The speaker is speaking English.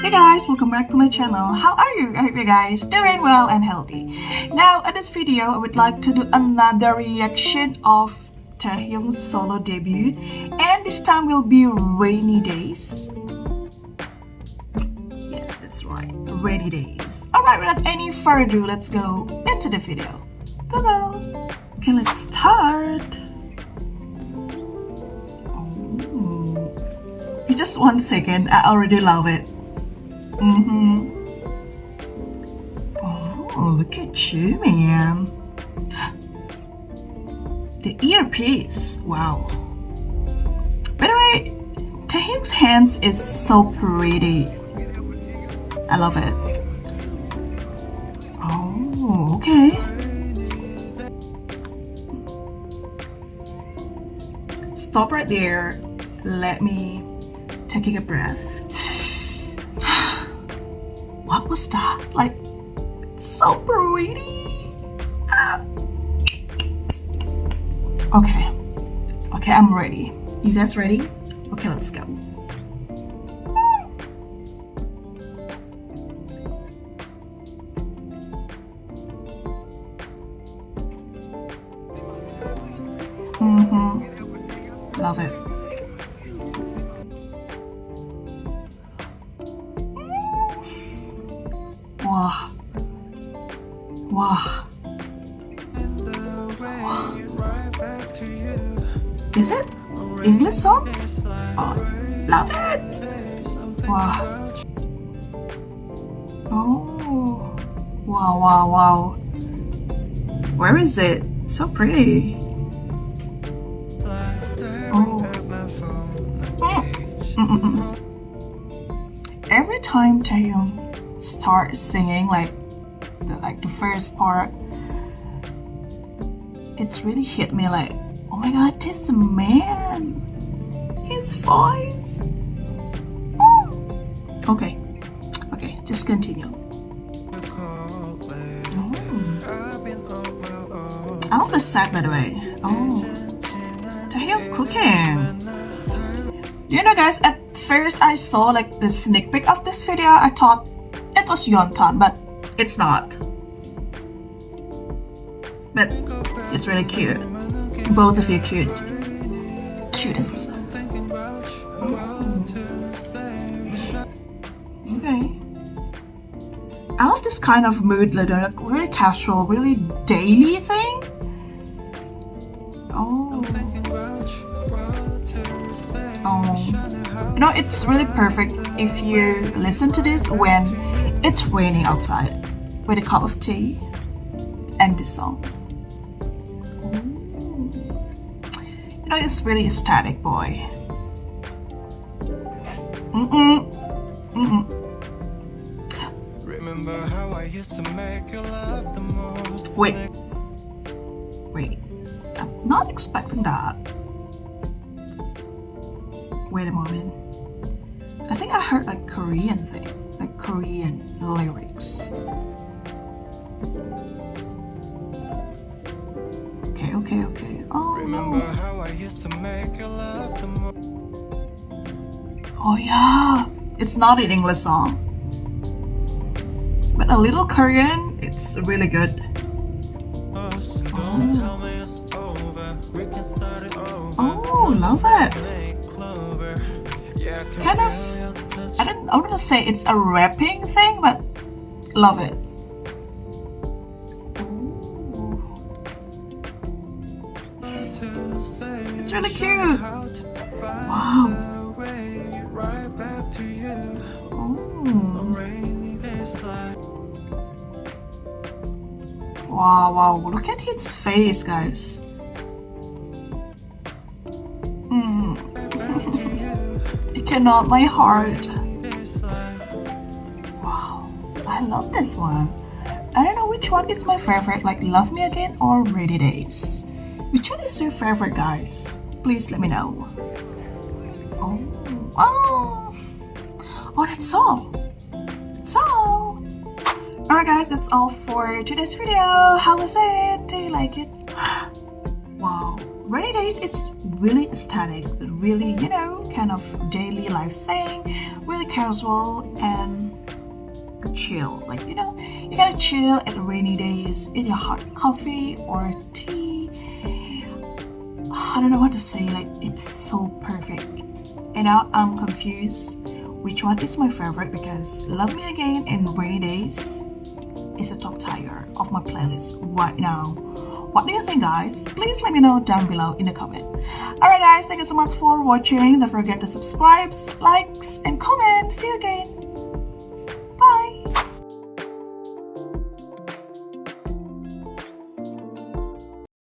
Hey guys, welcome back to my channel. How are you? I hope you guys doing well and healthy. Now, in this video, I would like to do another reaction of Taehyung's solo debut, and this time will be Rainy Days. Yes, that's right, Rainy Days. Alright, without any further ado, let's go into the video. Go! Okay, let's start. Just 1 second, I already love it. Oh, look at you, man. The earpiece, wow. By the way, Taehyung's hands is so pretty. I love it. Oh, okay. Stop right there. Let me take a breath. What was that? Like, so pretty. Okay, I'm ready. You guys ready? Okay, let's go. Love it. Wow. Is it English song? Oh, love it. Wow. Oh, wow. Where is it? So pretty. Oh. Every time Taehyung starts singing like the first part, it's really hit me like, oh my god, this man, his voice. Okay, just continue. I love the set, by the way. Taehyung cooking. You know guys, at first I saw like the sneak peek of this video, I thought it was Yontan, but it's not. But it's really cute. Both of you cute. Cutest. Okay. I love this kind of mood, like really casual, really daily thing. You know, it's really perfect if you listen to this when it's raining outside with a cup of tea and this song. You know, it's really ecstatic, boy. Remember how I used to make you laugh the most. Wait. I'm not expecting that. Wait a moment. I think I heard like Korean thing, like Korean lyrics. Okay. Oh Remember how I used to make you laugh the most. Oh yeah, it's not an English song, but a little Korean. It's really good. Oh, love it. Kind of, I don't want to say it's a rapping thing, but love it. It's really cute. Wow. Wow, look at his face, guys. It cannot my heart. Wow, I love this one. I don't know which one is my favorite, like Love Me Again or Rainy Days. Which one is your favorite, guys? Please let me know. Oh, that's all. Alright guys, that's all for today's video. How was it? Do you like it? Wow. Rainy Days, it's really aesthetic, really, kind of daily life thing with really casual and chill. Like, you know, you gotta chill at rainy days with your hot coffee or tea. I don't know what to say, like, it's so perfect. And now I'm confused which one is my favorite, because Love Me Again and Rainy Days is a top tier of my playlist right now. What do you think, guys? Please let me know down below in the comment. Alright guys, thank you so much for watching. Don't forget to subscribe, likes, and comment. See you again.